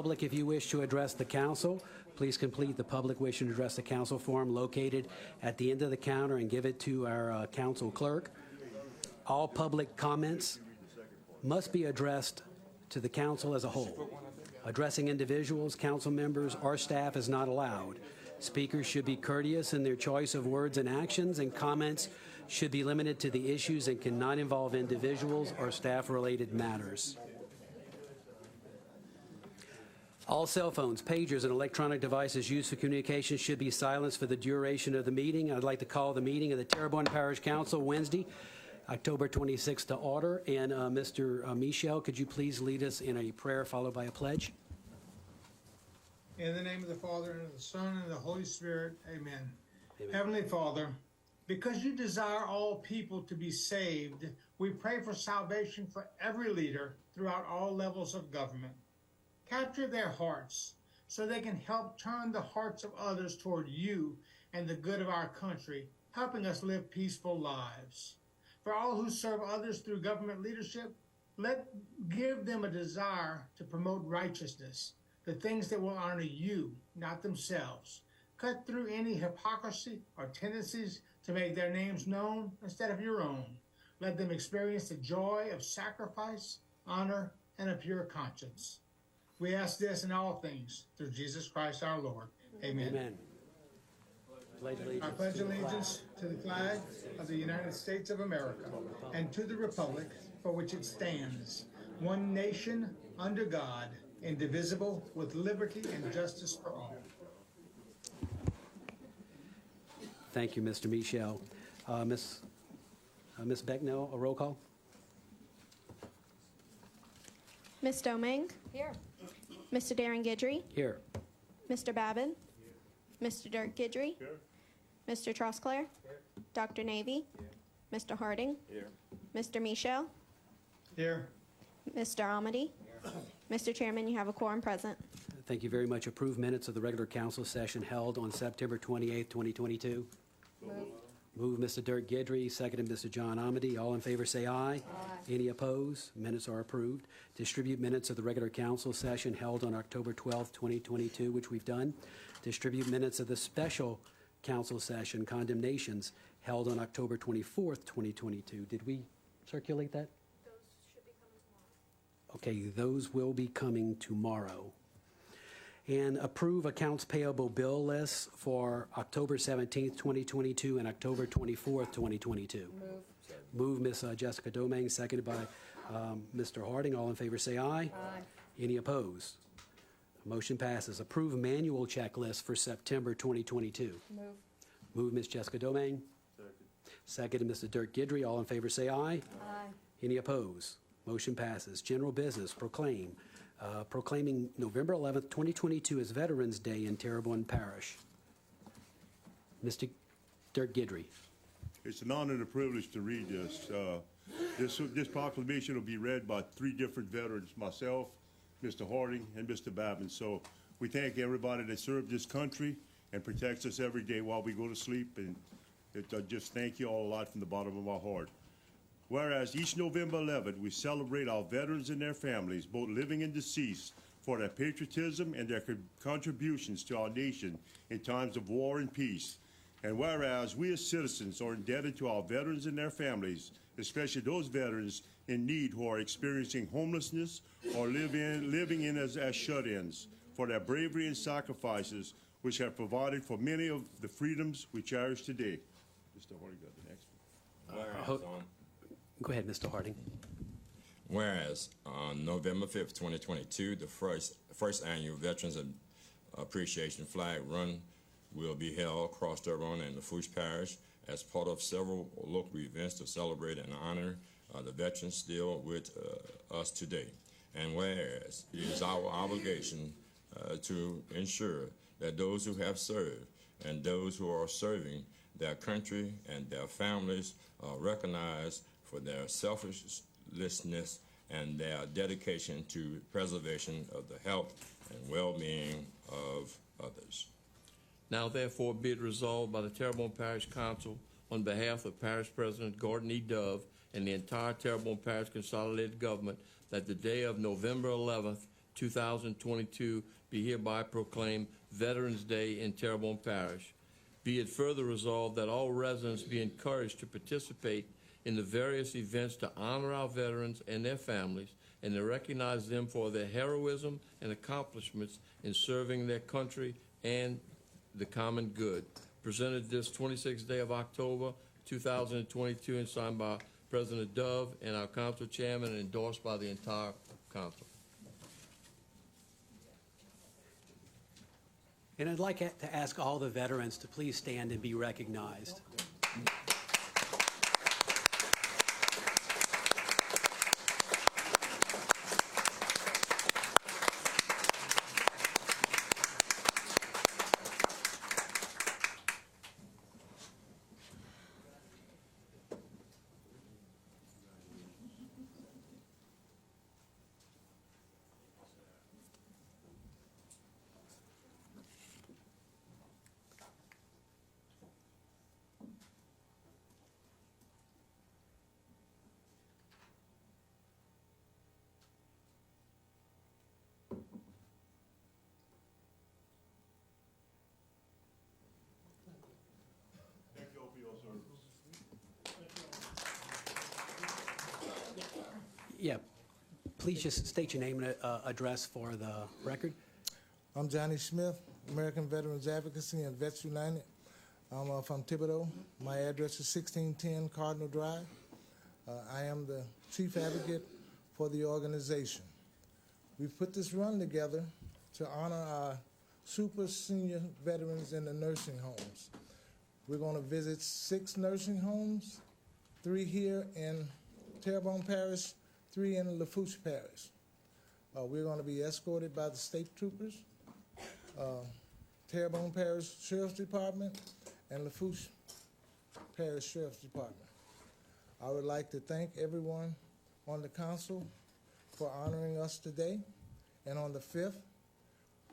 public, if you wish to address the council, please complete the public wishing to address the council form located at the end of the counter and give it to our council clerk. All public comments must be addressed to the council as a whole. Addressing individuals, council members, or staff is not allowed. Speakers should be courteous in their choice of words and actions, and comments should be limited to the issues and cannot involve individuals or staff-related matters. All cell phones, pagers, and electronic devices used for communication should be silenced for the duration of the meeting. I'd like to call the meeting of the Terrebonne Parish Council Wednesday, October 26th to order. And Mr. Michel, could you please lead us in a prayer followed by a pledge? In the name of the Father, and of the Son, and of the Holy Spirit, amen. Amen. Heavenly Father, because you desire all people to be saved, we pray for salvation for every leader throughout all levels of government. Capture their hearts so they can help turn the hearts of others toward you and the good of our country, helping us live peaceful lives. For all who serve others through government leadership, give them a desire to promote righteousness, the things that will honor you, not themselves. Cut through any hypocrisy or tendencies to make their names known instead of your own. Let them experience the joy of sacrifice, honor, and a pure conscience. We ask this in all things through Jesus Christ our Lord. Amen. Amen. I pledge allegiance to the flag of the United States of America and to the republic for which it stands, one nation under God, indivisible, with liberty and justice for all. Thank you, Mr. Michel. Ms. Becknell, a roll call. Ms. Domingue? Here. Mr. Darrin Guidry? Here. Mr. Babin? Mr. Dirk Guidry? Here. Mr. Trosclair? Here. Dr. Navy? Here. Mr. Harding? Here. Mr. Michel? Here. Mr. Amedee? Mr. Chairman, you have a quorum present. Thank you very much. Approved minutes of the regular council session held on September 28th, 2022. Move Mr. Dirk Guidry, seconded Mr. John Amedee. All in favor say aye. Aye. Any opposed? Minutes are approved. Distribute minutes of the regular council session held on October 12th, 2022, which we've done. Distribute minutes of the special council session condemnations held on October 24th, 2022. Did we circulate that? Those should be coming tomorrow. Okay, those will be coming tomorrow. And approve accounts payable bill lists for October 17th, 2022 and October 24th, 2022. Move Ms. Jessica Domingue, seconded by Mr. Harding. All in favor say aye. Aye. Any opposed? Motion passes. Approve manual checklist for September 2022. Move Ms. Jessica Domingue. Seconded Mr. Dirk Guidry. All in favor say aye. Aye. Any opposed? Motion passes. General business, proclaiming November 11th, 2022 as Veterans Day in Terrebonne Parish. Mr. Dirk Guidry. It's an honor and a privilege to read this. This proclamation will be read by three different veterans, myself, Mr. Harding, and Mr. Babin. So we thank everybody that served this country and protects us every day while we go to sleep. And just thank you all a lot from the bottom of my heart. Whereas each November 11th, we celebrate our veterans and their families, both living and deceased, for their patriotism and their contributions to our nation in times of war and peace. And whereas we as citizens are indebted to our veterans and their families, especially those veterans in need who are experiencing homelessness or living in as shut-ins, for their bravery and sacrifices which have provided for many of the freedoms we cherish today. Mr. Harding got the next one. Go ahead, Mr. Harding. Whereas on November 5th, 2022, the first annual Veterans Appreciation Flag Run will be held across Terrebonne and Lafourche Parish as part of several local events to celebrate and honor the veterans still with us today. And whereas it is our obligation to ensure that those who have served and those who are serving their country and their families are recognized for their selflessness and their dedication to preservation of the health and well-being of others. Now therefore be it resolved by the Terrebonne Parish Council on behalf of Parish President Gordon E. Dove and the entire Terrebonne Parish Consolidated Government that the day of November 11th, 2022 be hereby proclaimed Veterans Day in Terrebonne Parish. Be it further resolved that all residents be encouraged to participate in the various events to honor our veterans and their families and to recognize them for their heroism and accomplishments in serving their country and the common good. Presented this 26th day of October, 2022, and signed by President Dove and our council chairman, and endorsed by the entire council. And I'd like to ask all the veterans to please stand and be recognized. Yeah, please just state your name and address for the record. I'm Johnny Smith, American Veterans Advocacy and Vets United. I'm from Thibodaux. My address is 1610 Cardinal Drive. I am the chief advocate for the organization. We've put this run together to honor our super senior veterans in the nursing homes. We're going to visit 6 nursing homes, 3 here in Terrebonne Parish, 3 in Lafourche Parish. We're going to be escorted by the state troopers, Terrebonne Parish Sheriff's Department, and Lafourche Parish Sheriff's Department. I would like to thank everyone on the council for honoring us today. And on the 5th,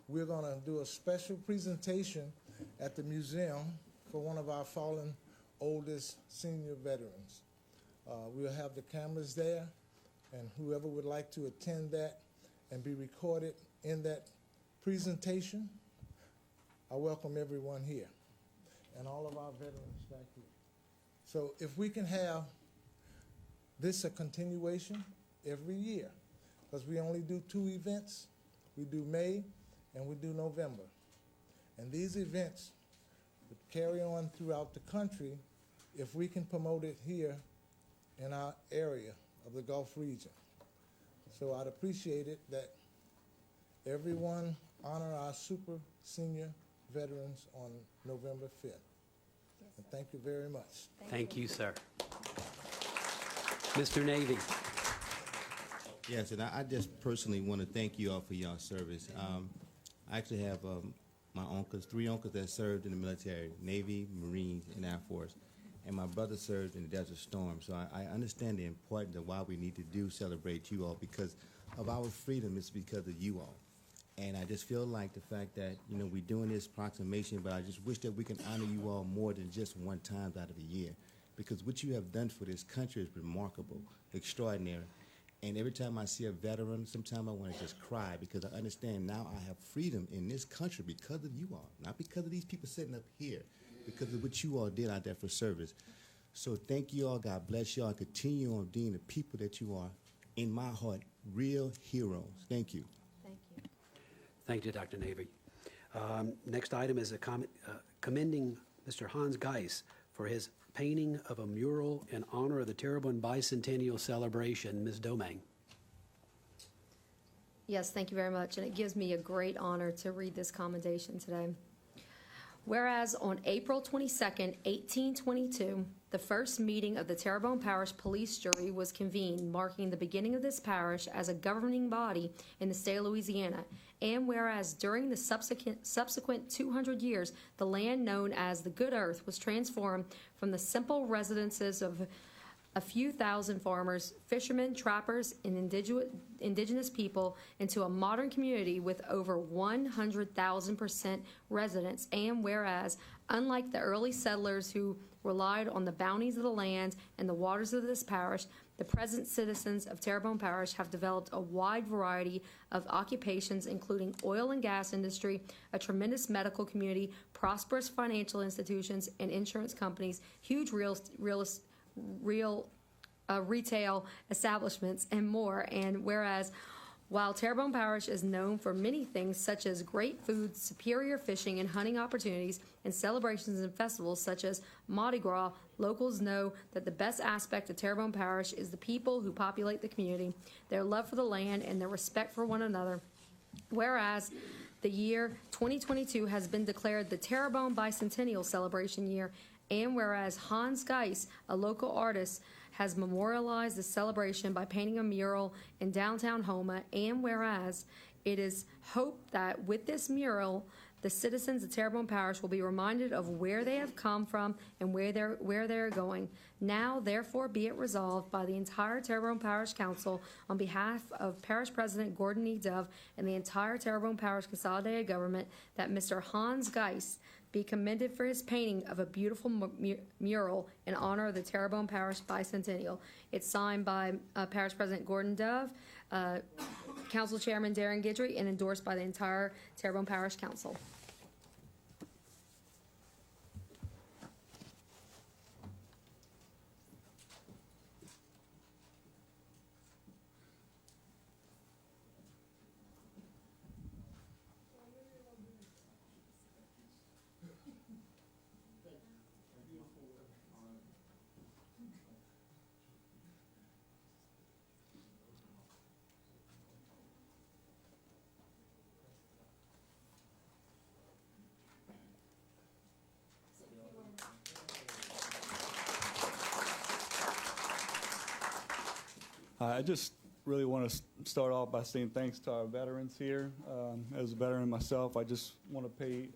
we're going to do a special presentation at the museum for one of our fallen oldest senior veterans. We'll have the cameras there, and whoever would like to attend that and be recorded in that presentation, I welcome everyone here and all of our veterans back here. So if we can have this a continuation every year, because we only do 2 events. We do May and we do November. And these events would carry on throughout the country if we can promote it here in our area of the Gulf region. So I'd appreciate it that everyone honor our super senior veterans on November 5th. And thank you very much. Thank you, sir. Mr. Navy. Yes, and I just personally want to thank you all for your service. I actually have my uncles, 3 uncles that served in the military, Navy, Marines, and Air Force. And my brother served in the Desert Storm. So I understand the importance of why we need to celebrate you all, because of our freedom. It's because of you all. And I just feel like the fact that, you know, we're doing this proclamation, but I just wish that we can honor you all more than just one time out of the year. Because what you have done for this country is remarkable, extraordinary. And every time I see a veteran, sometimes I want to just cry, because I understand now I have freedom in this country because of you all, not because of these people sitting up here, because of what you all did out there for service. So thank you all. God bless you all. Continue on being the people that you are, in my heart, real heroes. Thank you. Thank you. Thank you, Dr. Navy. Next item is commending Mr. Hans Geis for his painting of a mural in honor of the Terrebonne Bicentennial Celebration. Ms. Domingue. Yes, thank you very much, and it gives me a great honor to read this commendation today. Whereas on April 22nd, 1822, the first meeting of the Terrebonne Parish Police Jury was convened, marking the beginning of this parish as a governing body in the state of Louisiana. And whereas during the subsequent 200 years, the land known as the Good Earth was transformed from the simple residences of a few thousand farmers, fishermen, trappers, and indigenous people into a modern community with over 100,000% residents. And whereas, unlike the early settlers who relied on the bounties of the land and the waters of this parish, The present citizens of Terrebonne Parish have developed a wide variety of occupations, including oil and gas industry, a tremendous medical community, prosperous financial institutions and insurance companies, huge retail establishments, and more. And whereas while Terrebonne Parish is known for many things such as great food, superior fishing and hunting opportunities, and celebrations and festivals such as Mardi Gras, locals know that the best aspect of Terrebonne Parish is the people who populate the community, their love for the land, and their respect for one another. Whereas the year 2022 has been declared the Terrebonne Bicentennial Celebration Year, and whereas Hans Geis, a local artist, has memorialized the celebration by painting a mural in downtown Houma, and whereas it is hoped that with this mural, the citizens of Terrebonne Parish will be reminded of where they have come from and where they're going. Now, therefore, be it resolved by the entire Terrebonne Parish Council on behalf of Parish President Gordon E. Dove and the entire Terrebonne Parish Consolidated Government that Mr. Hans Geis be commended for his painting of a beautiful mural in honor of the Terrebonne Parish Bicentennial. It's signed by Parish President Gordon Dove, Council Chairman Dirk Guidry, and endorsed by the entire Terrebonne Parish Council. I just really want to start off by saying thanks to our veterans here. As a veteran myself, I just want to pay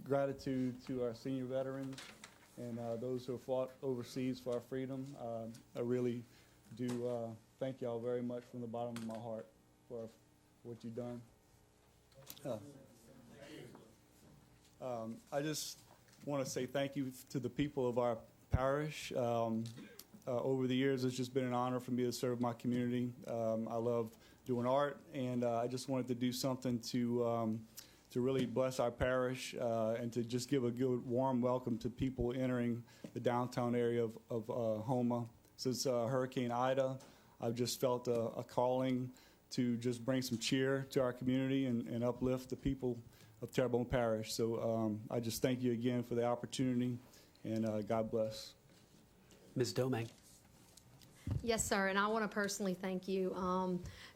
gratitude to our senior veterans and those who have fought overseas for our freedom. I really do thank y'all very much from the bottom of my heart for what you've done. I just want to say thank you to the people of our parish. Over the years, it's just been an honor for me to serve my community. I love doing art, and I just wanted to do something to really bless our parish and to just give a good, warm welcome to people entering the downtown area of Houma. Since Hurricane Ida, I've just felt a calling to just bring some cheer to our community and uplift the people of Terrebonne Parish. So I just thank you again for the opportunity, and God bless. Ms. Domang. Yes, sir, and I want to personally thank you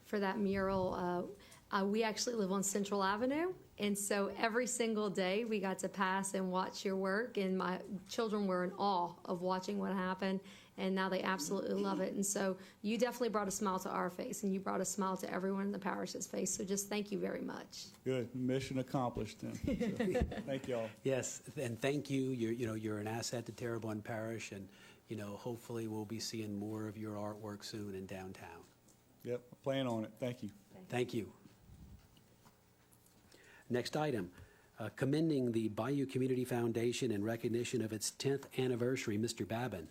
for that mural. We actually live on Central Avenue, and so every single day we got to pass and watch your work, and my children were in awe of watching what happened, and now they absolutely love it. And so you definitely brought a smile to our face, and you brought a smile to everyone in the parish's face, so just thank you very much. Good. Mission accomplished then. So, thank you all. Yes, and thank you. You're an asset to Terrebonne Parish, and hopefully we'll be seeing more of your artwork soon in downtown. Yep, plan on it. Thank you. Thank you. Next item, commending the Bayou Community Foundation in recognition of its 10th anniversary. Mr. Babin.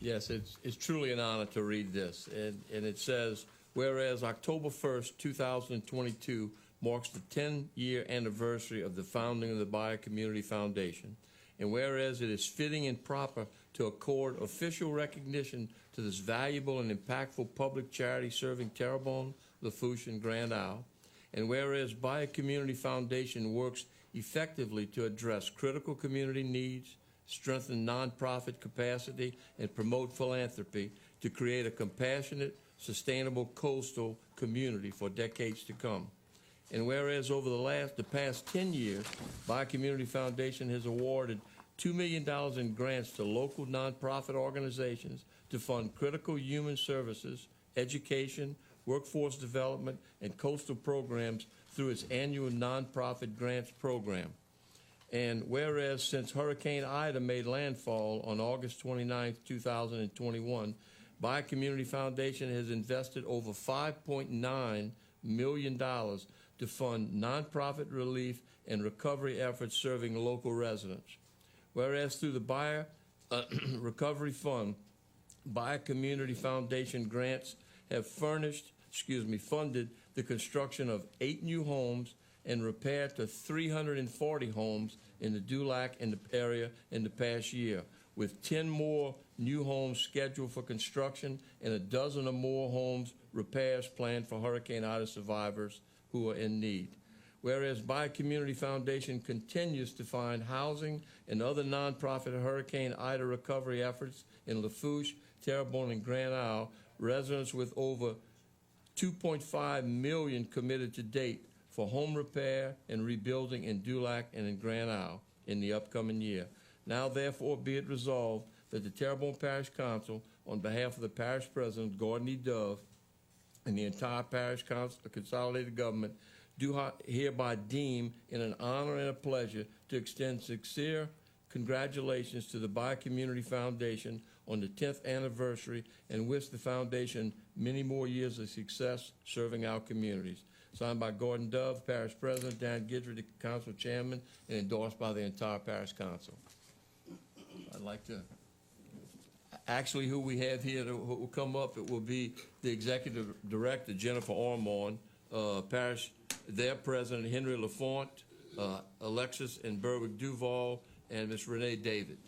Yes, it's truly an honor to read this. And it says, whereas October 1st, 2022 marks the 10-year anniversary of the founding of the Bayou Community Foundation, and whereas it is fitting and proper to accord official recognition to this valuable and impactful public charity serving Terrebonne, Lafourche, and Grand Isle, and whereas Bayou Community Foundation works effectively to address critical community needs, strengthen nonprofit capacity, and promote philanthropy to create a compassionate, sustainable coastal community for decades to come. And whereas over the past 10 years, Bayou Community Foundation has awarded $2 million in grants to local nonprofit organizations to fund critical human services, education, workforce development, and coastal programs through its annual nonprofit grants program. And whereas since Hurricane Ida made landfall on August 29, 2021, Bayou Community Foundation has invested over $5.9 million to fund nonprofit relief and recovery efforts serving local residents. Whereas through the Bayou Recovery Fund, by Community Foundation grants have funded the construction of 8 new homes and repair to 340 homes in the Dulac and the area in the past year, with 10 more new homes scheduled for construction and a dozen or more homes repairs planned for Hurricane Ida survivors who are in need. Whereas By Community Foundation continues to find housing and other nonprofit Hurricane Ida recovery efforts in Lafourche, Terrebonne, and Grand Isle, residents with over $2.5 million committed to date for home repair and rebuilding in Dulac and in Grand Isle in the upcoming year. Now, therefore, be it resolved that the Terrebonne Parish Council, on behalf of the Parish President, Darrin W, and the entire Parish Council, Consolidated Government, do hereby deem it an honor and a pleasure to extend sincere congratulations to the By Community Foundation on the 10th anniversary and wish the Foundation many more years of success serving our communities. Signed by Darrin W, Parish President, Dirk Guidry, the Council Chairman, and endorsed by the entire Parish Council. I'd like to, actually who we have here who will come up, it will be the Executive Director, Jennifer Ormond, Parish, their President, Henry Lafont, Alexis and Berwick Duval, and Ms. Renee David.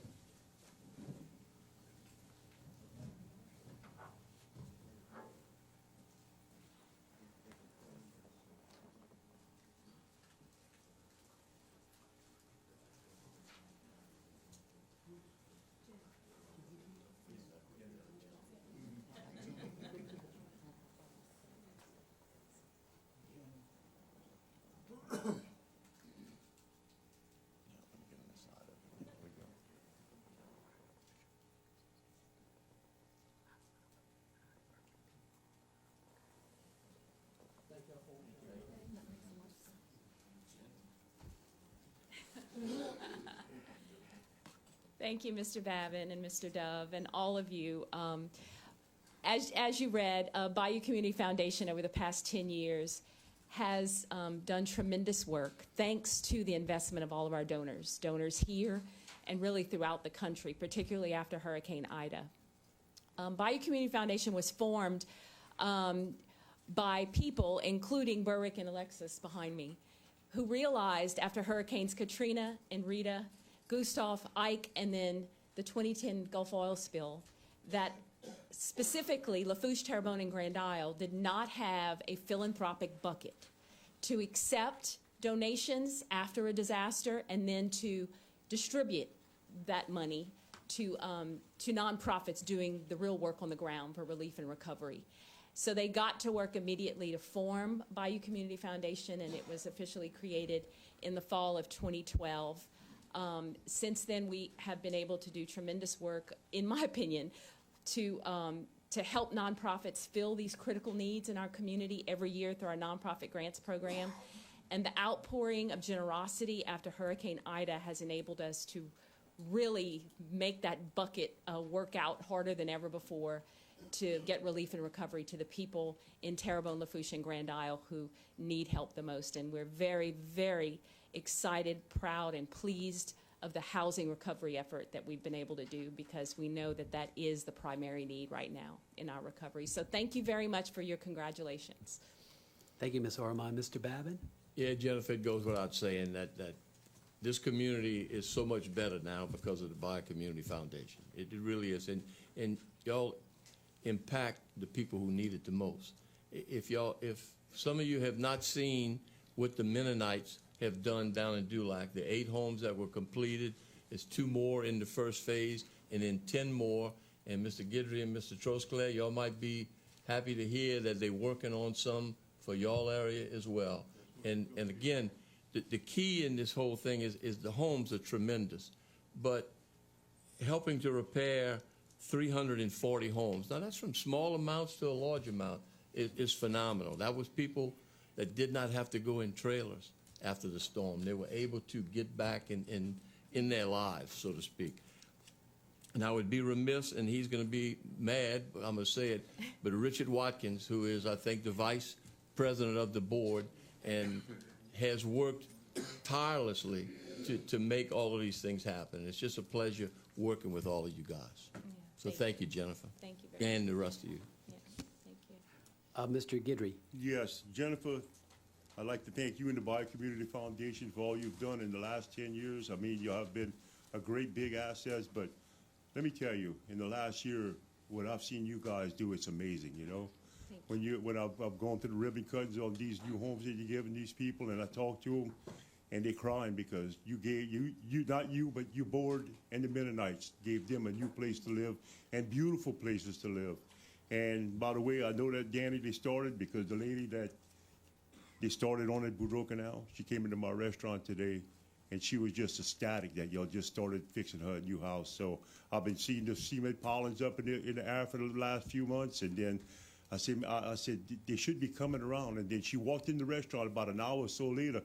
Thank you, Mr. Babin and Mr. Dove, and all of you. As you read, Bayou Community Foundation over the past 10 years has done tremendous work thanks to the investment of all of our donors here and really throughout the country, particularly after Hurricane Ida. Bayou Community Foundation was formed by people, including Berwick and Alexis behind me, who realized after Hurricanes Katrina and Rita, Gustav, Ike, and then the 2010 Gulf oil spill, that specifically Lafourche, Terrebonne, and Grand Isle did not have a philanthropic bucket to accept donations after a disaster and then to distribute that money to nonprofits doing the real work on the ground for relief and recovery. So they got to work immediately to form Bayou Community Foundation, and it was officially created in the fall of 2012. Since then, we have been able to do tremendous work, in my opinion, to help nonprofits fill these critical needs in our community every year through our nonprofit grants program. And the outpouring of generosity after Hurricane Ida has enabled us to really make that bucket work out harder than ever before to get relief and recovery to the people in Terrebonne, Lafourche, and Grand Isle who need help the most. And we're very, very excited, proud, and pleased of the housing recovery effort that we've been able to do, because we know that that is the primary need right now in our recovery. So thank you very much for your congratulations. Thank you, Ms. Ormond. Mr. Babin? Yeah, Jennifer, it goes without saying that this community is so much better now because of the Bayou Community Foundation. It really is. And y'all impact the people who need it the most. If some of you have not seen what the Mennonites have done down in Dulac, the 8 homes that were completed, there's 2 more in the first phase, and then 10 more. And Mr. Guidry and Mr. Trosclair, y'all might be happy to hear that they're working on some for y'all area as well. And again, the key in this whole thing is the homes are tremendous, but helping to repair 340 homes. Now, that's from small amounts to a large amount is phenomenal. That was people that did not have to go in trailers after the storm. They were able to get back in their lives, so to speak. And I would be remiss, and he's going to be mad, but I'm going to say it, but Richard Watkins, who is, I think, the vice president of the board and has worked tirelessly to make all of these things happen. It's just a pleasure working with all of you guys. So thank you, Jennifer. Thank you very much. And the rest of you. Yeah, thank you. Mr. Guidry. Yes, Jennifer, I'd like to thank you and the Bayou Community Foundation for all you've done in the last 10 years. I mean, you have been a great big asset, but let me tell you, in the last year, what I've seen you guys do, it's amazing, you know? When I've gone to the ribbon cuttings on these new homes that you're giving these people, and I talk to them, and they're crying because you gave, not you, but your board and the Mennonites gave them a new place to live and beautiful places to live. And by the way, I know that Danny, they started because the lady that they started on at Boudreaux Canal, she came into my restaurant today, and she was just ecstatic that y'all just started fixing her new house. So I've been seeing the cement pollens up in the air for the last few months, and then I said they should be coming around. And then she walked in the restaurant about an hour or so later,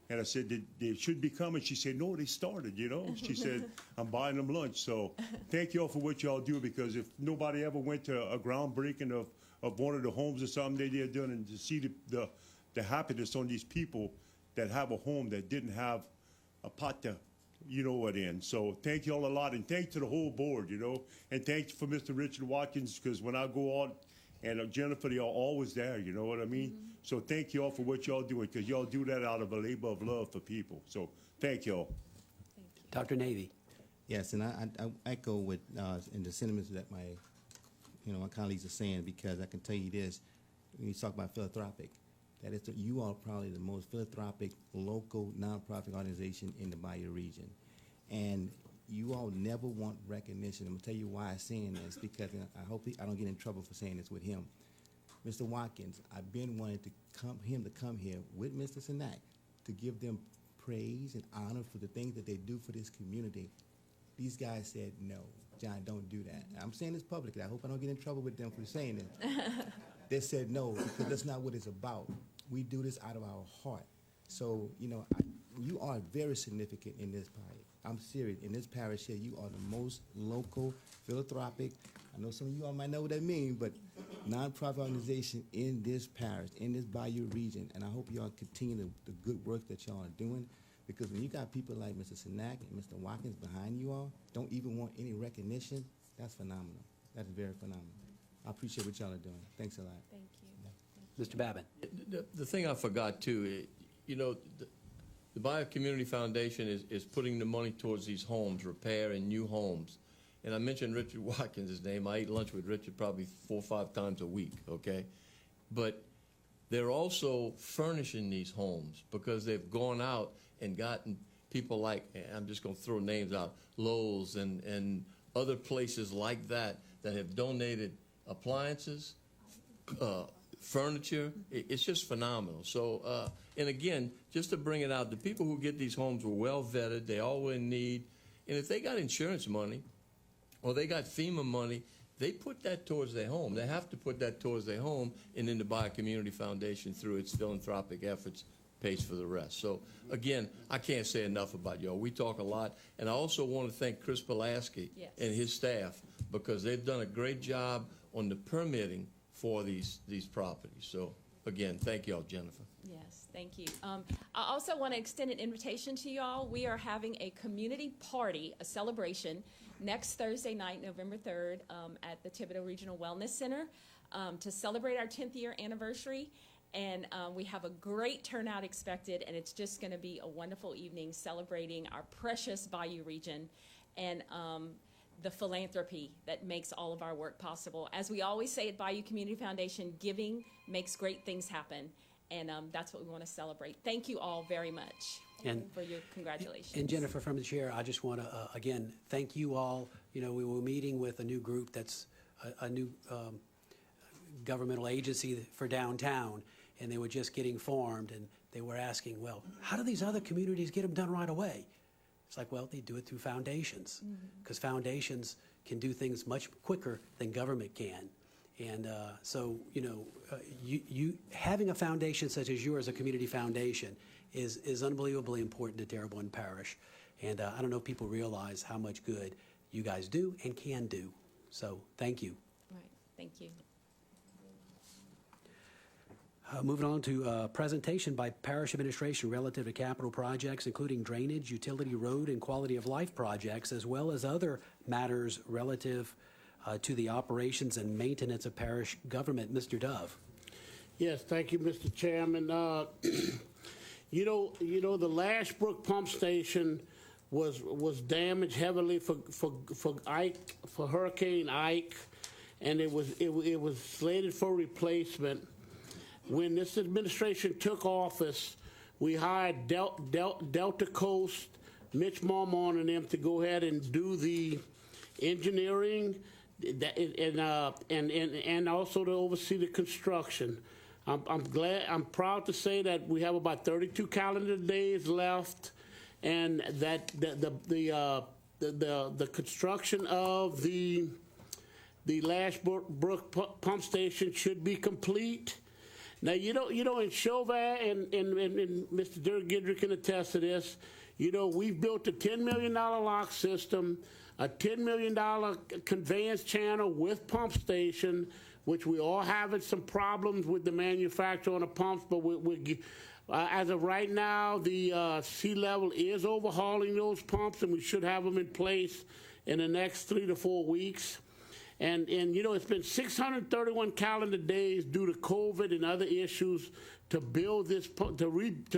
and I said they should be coming. She said, no, they started, you know. She said, I'm buying them lunch. So thank y'all for what y'all do, because if nobody ever went to a groundbreaking of one of the homes or something they're doing, and to see the happiness on these people that have a home that didn't have a pot to, you know what, in. So thank y'all a lot, and thanks to the whole board, you know, and thanks for Mr. Richard Watkins, because when I go out, and Jennifer, y'all always there, you know what I mean? Mm-hmm. So thank y'all for what y'all doing, because y'all do that out of a labor of love for people. So thank y'all. Thank you. Dr. Navy. Yes, and I echo with in the sentiments that my colleagues are saying, because I can tell you this: when you talk about philanthropic, that is, you are probably the most philanthropic local nonprofit organization in the Bayou region, and you all never want recognition. I'm gonna tell you why I'm saying this, because I hope I don't get in trouble for saying this with him. Mr. Watkins, I've been wanting to come here with Mr. Sinak to give them praise and honor for the things that they do for this community. These guys said, no, John, don't do that. I'm saying this publicly. I hope I don't get in trouble with them for saying it. They said no, because that's not what it's about. We do this out of our heart. So, you are very significant in this parish. I'm serious. In this parish here, you are the most local, philanthropic, I know some of you all might know what that means, but nonprofit organization in this parish, in this Bayou region. And I hope y'all continue the good work that y'all are doing, because when you got people like Mr. Sinak and Mr. Watkins behind you all, don't even want any recognition, that's phenomenal. That's very phenomenal. I appreciate what y'all are doing. Thanks a lot. Thank you. Mr. Babin. The thing I forgot, too, the Bayou Community Foundation is putting the money towards these homes, repair and new homes. And I mentioned Richard Watkins' name. I eat lunch with Richard probably 4 or 5 times a week, okay? But they're also furnishing these homes, because they've gone out and gotten people like, I'm just going to throw names out, Lowe's and other places like that have donated appliances, furniture. It's just phenomenal. So, and again, just to bring it out, the people who get these homes were well vetted. They all were in need. And if they got insurance money or they got FEMA money, they put that towards their home. They have to put that towards their home, and then the Bayou Community Foundation, through its philanthropic efforts, pays for the rest. So, again, I can't say enough about y'all. We talk a lot. And I also want to thank Chris Pulaski and his staff, because they've done a great job on the permitting for these properties. So, again, thank y'all, Jennifer. Yes, thank you. I also want to extend an invitation to y'all. We are having a community party, a celebration, next Thursday night, November 3rd, at the Thibodeau Regional Wellness Center to celebrate our 10th year anniversary. And we have a great turnout expected, and it's just going to be a wonderful evening celebrating our precious Bayou region and the philanthropy that makes all of our work possible. As we always say at Bayou Community Foundation, giving makes great things happen, and that's what we want to celebrate. Thank you all very much for your congratulations. And Jennifer, from the chair, I just want to, again, thank you all. We were meeting with a new group that's a new governmental agency for downtown, and they were just getting formed, and they were asking, well, how do these other communities get them done right away? It's like, well, they do it through foundations, because foundations can do things much quicker than government can. And so, you having a foundation such as yours, a community foundation, is unbelievably important to Terrebonne Parish. And I don't know if people realize how much good you guys do and can do. So thank you. Right, thank you. Moving on to presentation by Parish Administration relative to capital projects, including drainage, utility, road, and quality of life projects, as well as other matters relative to the operations and maintenance of parish government. Mr. Dove. Yes, thank you, Mr. Chairman. You know, the Lashbrook pump station was damaged heavily for Hurricane Ike, and it was slated for replacement. When this administration took office, we hired Delta Coast, Mitch Marmon, and them to go ahead and do the engineering and also to oversee the construction. I'm proud to say that we have about 32 calendar days left, and that the construction of the Lashbrook pump station should be complete. Now, you know, in Chauvin, and Mr. Dirk Guidry can attest to this, you know, we've built a $10 million lock system, a $10 million conveyance channel with pump station, which we all having some problems with the manufacturer on the pumps, but as of right now, the sea level is overhauling those pumps, and we should have them in place in the next 3 to 4 weeks. And you know, it's been 631 calendar days due to COVID and other issues to build this, to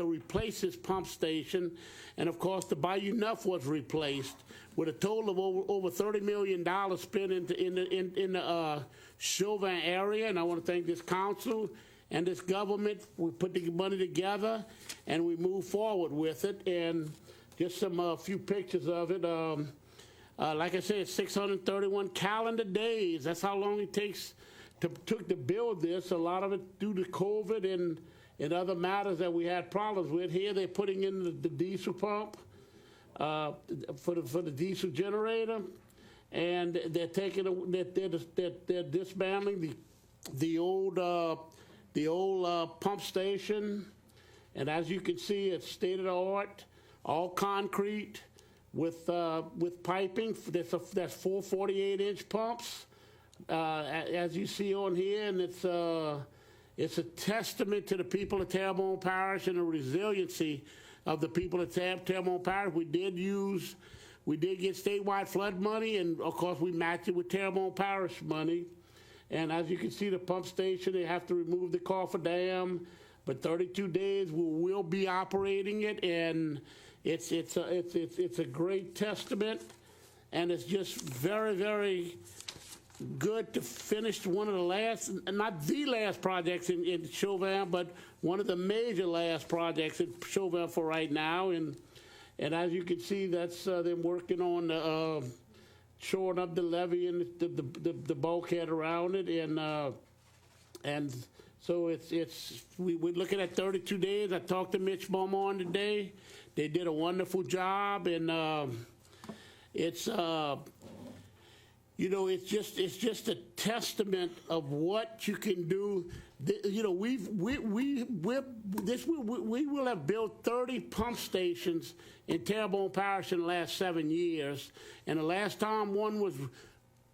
replace this pump station. And of course, the Bayou Neuf was replaced with a total of over $30 million spent in the Chauvin area. And I want to thank this council and this government. We put the money together and we move forward with it. And just some few pictures of it. Like I said, 631 calendar days. That's how long it took to build this. A lot of it due to COVID and other matters that we had problems with. Here they're putting in the diesel pump for the diesel generator, and they're they're dismantling the old pump station. And as you can see, it's state of the art, all concrete. With piping, that's 4 48-inch pumps, as you see on here, and it's a testament to the people of Terrebonne Parish and the resiliency of the people of Terrebonne Parish. We did get statewide flood money, and of course we matched it with Terrebonne Parish money. And as you can see, the pump station, they have to remove the cofferdam, but 32 days we will be operating it, and it's a great testament, and it's just very, very good to finish one of the last, not the last projects in Chauvin, but one of the major last projects in Chauvin for right now. And as you can see, that's them working on shoring up the levee and the bulkhead around it, and so we're looking at 32 days. I talked to Mitch Beaumont today. They did a wonderful job, and it's you know, it's just a testament of what you can do. You know, we will have built 30 pump stations in Terrebonne Parish in the last 7 years, and the last time one was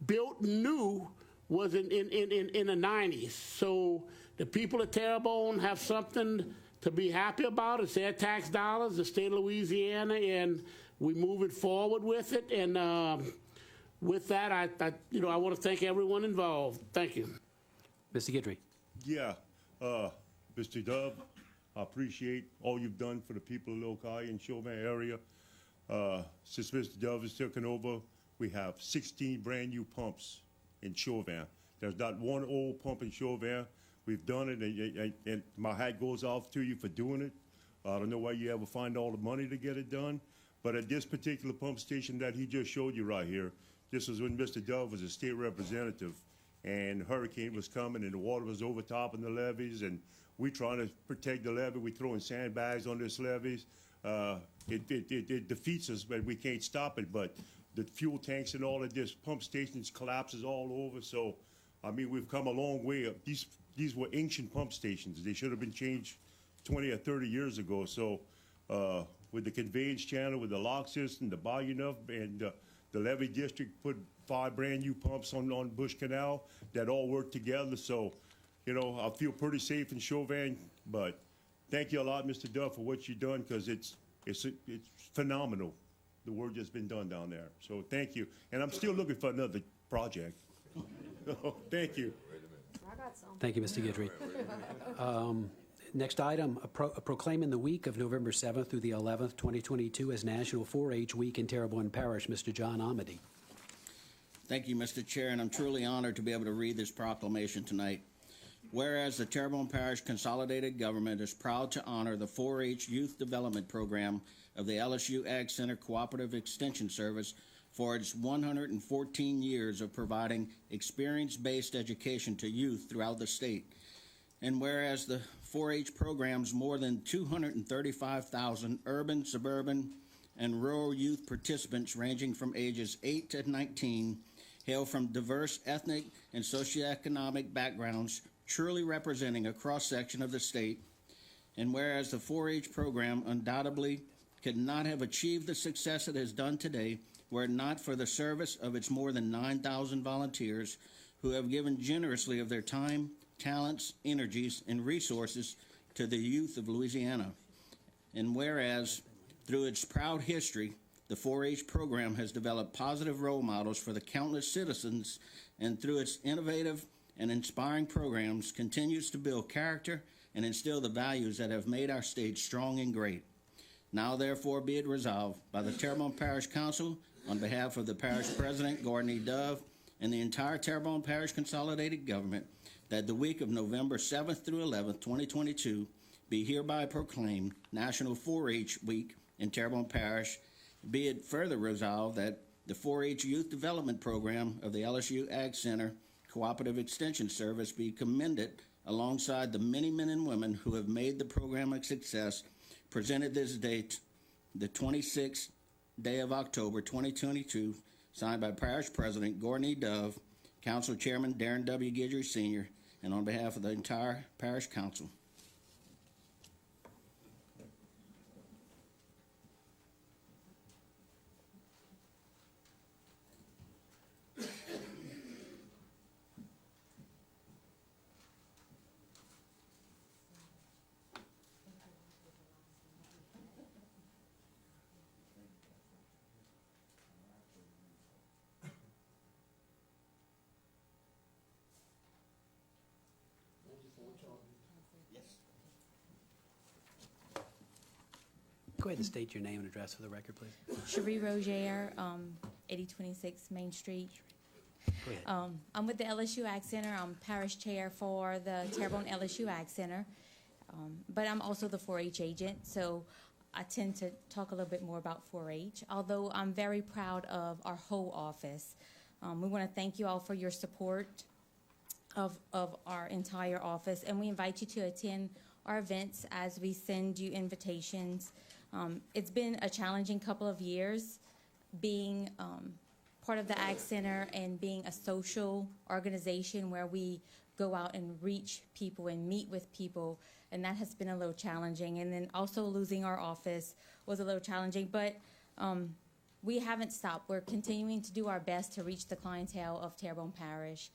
built new was in the 90s. So the people of Terrebonne have something to be happy about. It's their tax dollars, the state of Louisiana, and we're moving forward with it. And with that, I want to thank everyone involved. Thank you. Mr. Guidry. Yeah, Mr. Dove, I appreciate all you've done for the people of Lokai and Chauvin area. Since Mr. Dove has taken over, we have 16 brand new pumps in Chauvin. There's not one old pump in Chauvin. We've done it, and my hat goes off to you for doing it. I don't know why you ever find all the money to get it done, but at this particular pump station that he just showed you right here, this was when Mr. Dove was a state representative, and hurricane was coming, and the water was overtopping the levees, and we trying to protect the levee. We throwing sandbags on this levees. It defeats us, but we can't stop it. But the fuel tanks and all of this pump stations collapses all over. So, I mean, we've come a long way. These were ancient pump stations. They should have been changed 20 or 30 years ago. So with the conveyance channel, with the lock system, the Bayou Neuf, and the levee district put 5 brand new pumps on Bush Canal that all work together. So, you know, I feel pretty safe in Chauvin. But thank you a lot, Mr. Duff, for what you've done, because it's phenomenal, the work that's been done down there. So thank you. And I'm still looking for another project. Oh, thank you. I got some. Thank you, Mr. Guidry. Next item, proclaiming the week of November 7th through the 11th, 2022 as National 4-H Week in Terrebonne Parish. Mr. John Amedee. Thank you, Mr. Chair, and I'm truly honored to be able to read this proclamation tonight. Whereas the Terrebonne Parish Consolidated Government is proud to honor the 4-H Youth Development Program of the LSU Ag Center Cooperative Extension Service for its 114 years of providing experience-based education to youth throughout the state. And whereas the 4-H program's more than 235,000 urban, suburban, and rural youth participants ranging from ages 8 to 19 hail from diverse ethnic and socioeconomic backgrounds, truly representing a cross-section of the state. And whereas the 4-H program undoubtedly could not have achieved the success it has done today were it not for the service of its more than 9,000 volunteers who have given generously of their time, talents, energies, and resources to the youth of Louisiana. And whereas, through its proud history, the 4-H program has developed positive role models for the countless citizens, and through its innovative and inspiring programs continues to build character and instill the values that have made our state strong and great. Now, therefore, be it resolved by the Terrebonne Parish Council, on behalf of the Parish President, Darrin W, and the entire Terrebonne Parish Consolidated Government, that the week of November 7th through 11th, 2022, be hereby proclaimed National 4-H Week in Terrebonne Parish. Be it further resolved that the 4-H Youth Development Program of the LSU Ag Center Cooperative Extension Service be commended alongside the many men and women who have made the program a success, presented this date, the 26th day of October, 2022, signed by Parish President Darrin W, Council Chairman Darrin W. Guidry Sr., and on behalf of the entire Parish Council. Go ahead and state your name and address for the record, please. Cherie Roger, 8026 Main Street. Go ahead. I'm with the LSU Ag Center. I'm parish chair for the Terrebonne LSU Ag Center, but I'm also the 4-H agent, so I tend to talk a little bit more about 4-H, although I'm very proud of our whole office. We want to thank you all for your support of our entire office, and we invite you to attend our events as we send you invitations. It's been a challenging couple of years being part of the Ag Center and being a social organization where we go out and reach people and meet with people, and that has been a little challenging. And then also losing our office was a little challenging, but we haven't stopped. We're continuing to do our best to reach the clientele of Terrebonne Parish.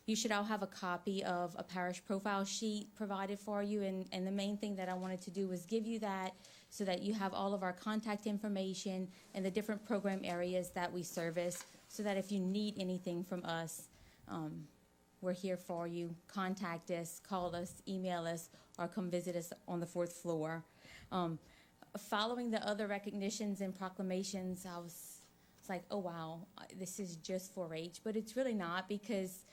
You should all have a copy of a parish profile sheet provided for you, and the main thing that I wanted to do was give you that so that you have all of our contact information and the different program areas that we service, so that if you need anything from us, we're here for you. Contact us, call us, email us, or come visit us on the 4th floor. Following the other recognitions and proclamations, I was like, oh wow, this is just 4-H, but it's really not, because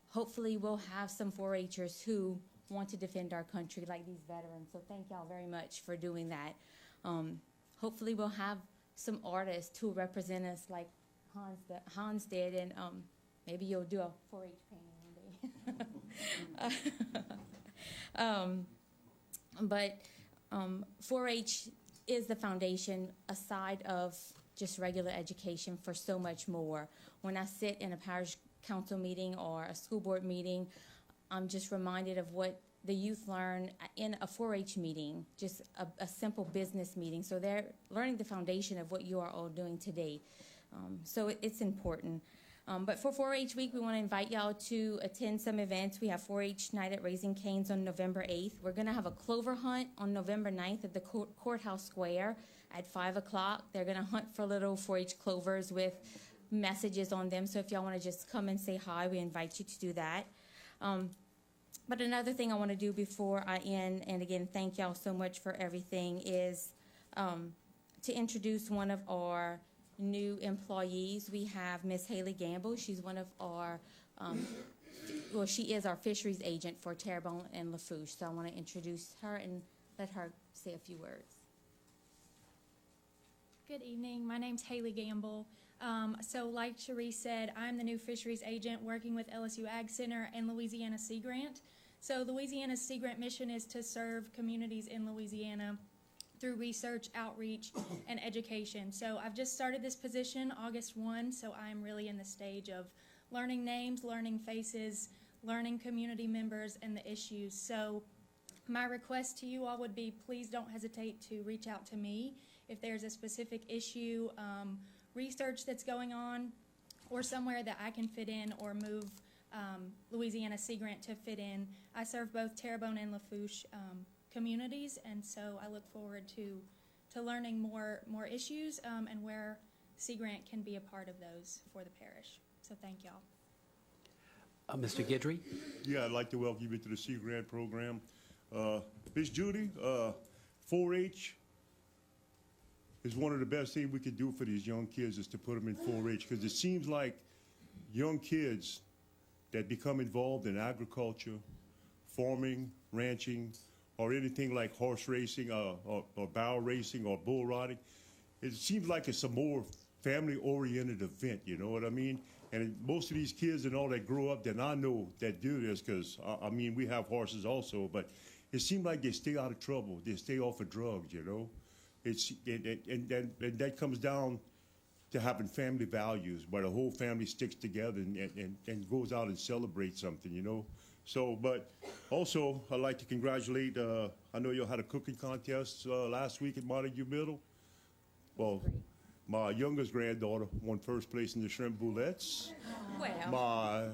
hopefully we'll have some 4-Hers who want to defend our country like these veterans. So thank y'all very much for doing that. Hopefully we'll have some artists who represent us like Hans did, and maybe you'll do a 4-H painting one day. But 4-H is the foundation aside of just regular education for so much more. When I sit in a parish council meeting or a school board meeting, I'm just reminded of what the youth learn in a 4-H meeting, just a simple business meeting. So they're learning the foundation of what you are all doing today. So it's important. But for 4-H week, we want to invite y'all to attend some events. We have 4-H night at Raising Cane's on November 8th. We're going to have a clover hunt on November 9th at the courthouse square at 5 o'clock. They're going to hunt for little 4-H clovers with messages on them. So if y'all want to just come and say hi, we invite you to do that. But another thing I want to do before I end, and again, thank y'all so much for everything, is to introduce one of our new employees. We have Miss Haley Gamble. She's one of our, well, she is our fisheries agent for Terrebonne and Lafourche. So I want to introduce her and let her say a few words. Good evening. My name's Haley Gamble. So like Cherie said, I'm the new fisheries agent working with LSU Ag Center and Louisiana Sea Grant. So Louisiana's Sea Grant mission is to serve communities in Louisiana through research, outreach, and education. So I've just started this position August 1, so I'm really in the stage of learning names, learning faces, learning community members, and the issues. So my request to you all would be, please don't hesitate to reach out to me if there's a specific issue, research that's going on, or somewhere that I can fit in or move Louisiana Sea Grant to fit in. I serve both Terrebonne and Lafourche communities, and so I look forward to learning more issues and where Sea Grant can be a part of those for the parish. So thank y'all. Mr. Guidry? Yeah, I'd like to welcome you to the Sea Grant program. Miss Judy, 4-H is one of the best things we can do for these young kids is to put them in 4-H, because it seems like young kids that become involved in agriculture, farming, ranching, or anything like horse racing or barrel racing or bull riding, it seems like it's a more family-oriented event, you know what I mean? And most of these kids and all that grow up that I know that do this, because, I mean, we have horses also, but it seems like they stay out of trouble. They stay off of drugs, you know? And that comes down to having family values, where the whole family sticks together and goes out and celebrates something, you know? So, but also, I'd like to congratulate, I know you had a cooking contest last week at Montague Middle. Well, my youngest granddaughter won first place in the shrimp boulettes. Well. My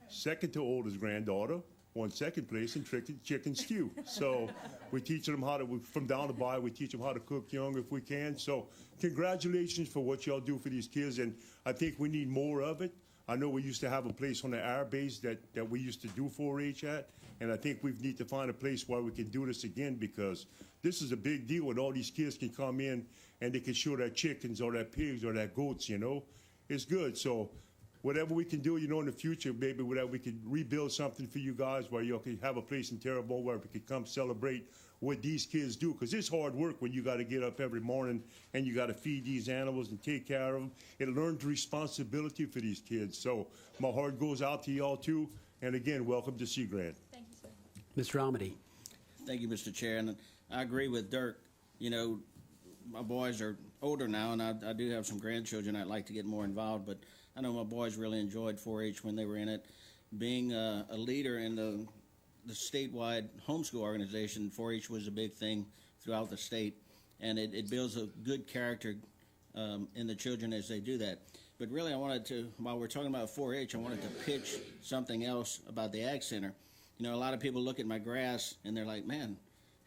second to oldest granddaughter won second place in chicken stew. So we teach them how to, from down to by, we teach them how to cook young if we can. So congratulations for what y'all do for these kids, and I think we need more of it. I know we used to have a place on the air base that we used to do 4-H at, and I think we need to find a place where we can do this again, because this is a big deal when all these kids can come in and they can show their chickens or their pigs or their goats, you know. It's good. So whatever we can do, you know, in the future, maybe whatever we can rebuild something for you guys where you can have a place in Terrebonne where we can come celebrate what these kids do, because it's hard work when you got to get up every morning and you got to feed these animals and take care of them. It learns responsibility for these kids. So my heart goes out to y'all too. And again, welcome to Sea Grant. Thank you, sir. Mr. Amedee? Thank you, Mr. Chair. And I agree with Dirk. You know, my boys are older now, and I do have some grandchildren I'd like to get more involved, but I know my boys really enjoyed 4-H when they were in it. Being a leader in the statewide homeschool organization, 4-H was a big thing throughout the state, and it builds a good character in the children as they do that. But really, I wanted to, while we're talking about 4-H, I wanted to pitch something else about the Ag Center. You know, a lot of people look at my grass, and they're like, man,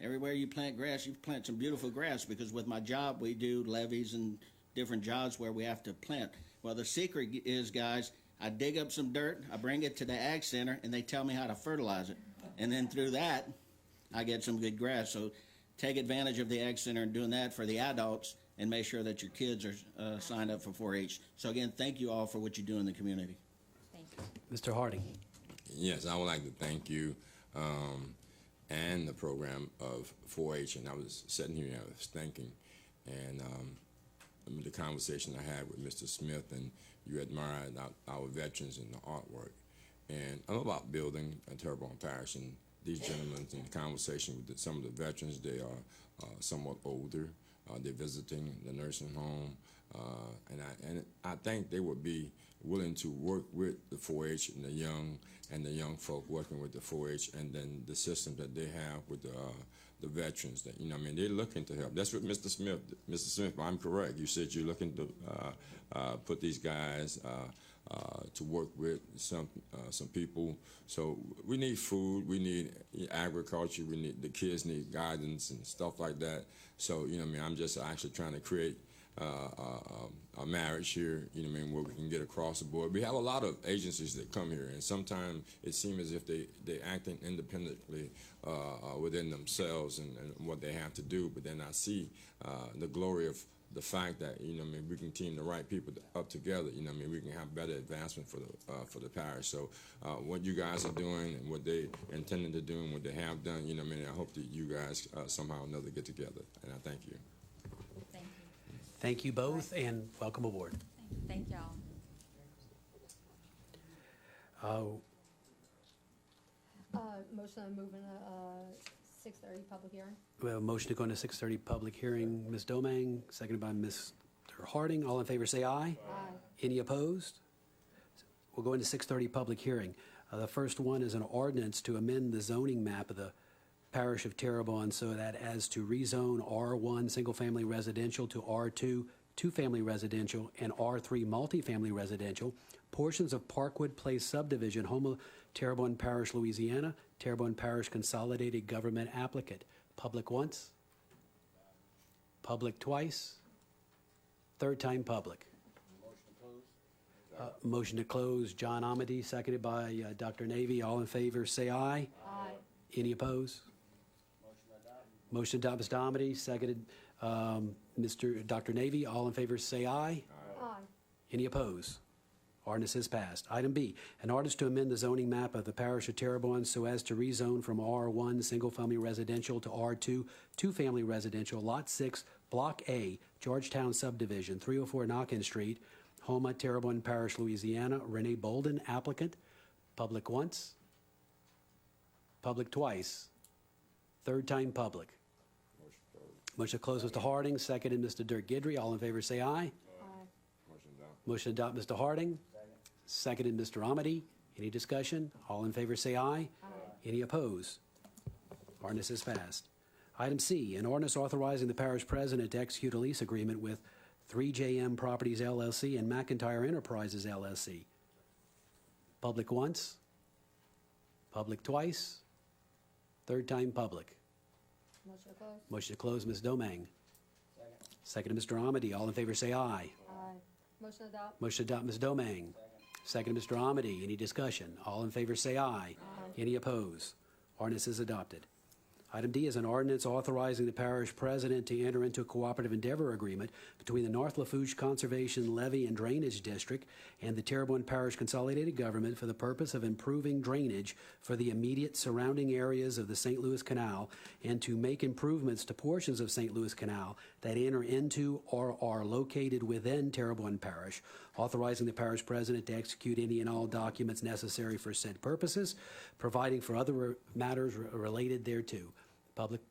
everywhere you plant grass, you plant some beautiful grass, because with my job, we do levees and different jobs where we have to plant. Well, the secret is, guys, I dig up some dirt, I bring it to the Ag Center, and they tell me how to fertilize it. And then through that, I get some good grass. So take advantage of the Ag Center and doing that for the adults, and make sure that your kids are signed up for 4-H. So again, thank you all for what you do in the community. Thank you. Mr. Harding? Yes, I would like to thank you and the program of 4-H. And I was sitting here and I was thinking, and the conversation I had with Mr. Smith, and you admired our veterans and the artwork. And I'm about building a Terrebonne Parish, and these gentlemen in conversation with some of the veterans, they are somewhat older. They're visiting the nursing home, and I think they would be willing to work with the 4-H and the young folk working with the 4-H, and then the system that they have with the veterans. That, you know, I mean, they're looking to help. That's what Mr. Smith. Mr. Smith, I'm correct. You said you're looking to put these guys to work with some people. So we need food. We need agriculture. We need the kids need guidance and stuff like that. So, you know, I mean, I'm just actually trying to create a marriage here, you know what I mean, where we can get across the board. We have a lot of agencies that come here, and sometimes it seems as if they're acting independently within themselves and what they have to do, but then I see the glory of the fact that, you know what I mean, we can team the right people up together, you know what I mean, we can have better advancement for the parish. So what you guys are doing and what they intended to do and what they have done, you know what I mean, I hope that you guys somehow or another get together, and I thank you. Thank you. Thank you both, and welcome aboard. Thank y'all. Motion to move into 6:30 public hearing. We have a motion to go into 6:30 public hearing. Ms. Domang, seconded by Mr. Harding. All in favor say aye. Aye. Any opposed? We'll go into 6:30 public hearing. The first one is an ordinance to amend the zoning map of the parish of Terrebonne so that as to rezone R1 single-family residential to R2 two-family residential and R3 multifamily residential, portions of Parkwood Place subdivision, home of Terrebonne Parish, Louisiana, Terrebonne Parish Consolidated Government applicant. Public once, public twice, third time public. Motion to close, John Amedee, seconded by Dr. Navy. All in favor, say aye. Aye. Any opposed? Motion to adopt, Mr. Amedee, seconded Dr. Navy. All in favor, say aye. Aye. Any opposed? Ordinance is passed. Item B, an ordinance to amend the zoning map of the parish of Terrebonne so as to rezone from R1 single-family residential to R2 two-family residential, Lot 6, Block A, Georgetown subdivision, 304 Knockin Street, Homa, Terrebonne Parish, Louisiana. Renee Bolden, applicant. Public once, public twice, third time public. Motion to close, Mr. Harding, seconded Mr. Dirk Guidry. All in favor say aye. Motion to adopt, Mr. Harding. Seconded Mr. Amedee. Any discussion? All in favor say aye. Any opposed? Ordinance is passed. Item C, an ordinance authorizing the parish president to execute a lease agreement with 3JM Properties LLC and McIntyre Enterprises LLC. Public once, public twice, third time public. Motion to close. Motion to close, Ms. Domang. Seconded Mr. Amedee. All in favor say aye. Aye. Motion to adopt. Motion to adopt, Ms. Domang. Second, Mr. Amedee. Any discussion? All in favor say aye. Any opposed? Ordinance is adopted. Item D is an ordinance authorizing the parish president to enter into a cooperative endeavor agreement between the North Lafourche Conservation Levee and Drainage District and the Terrebonne Parish Consolidated Government for the purpose of improving drainage for the immediate surrounding areas of the St. Louis Canal and to make improvements to portions of St. Louis Canal that enter into or are located within Terrebonne Parish, authorizing the parish president to execute any and all documents necessary for said purposes, providing for other matters related thereto. Public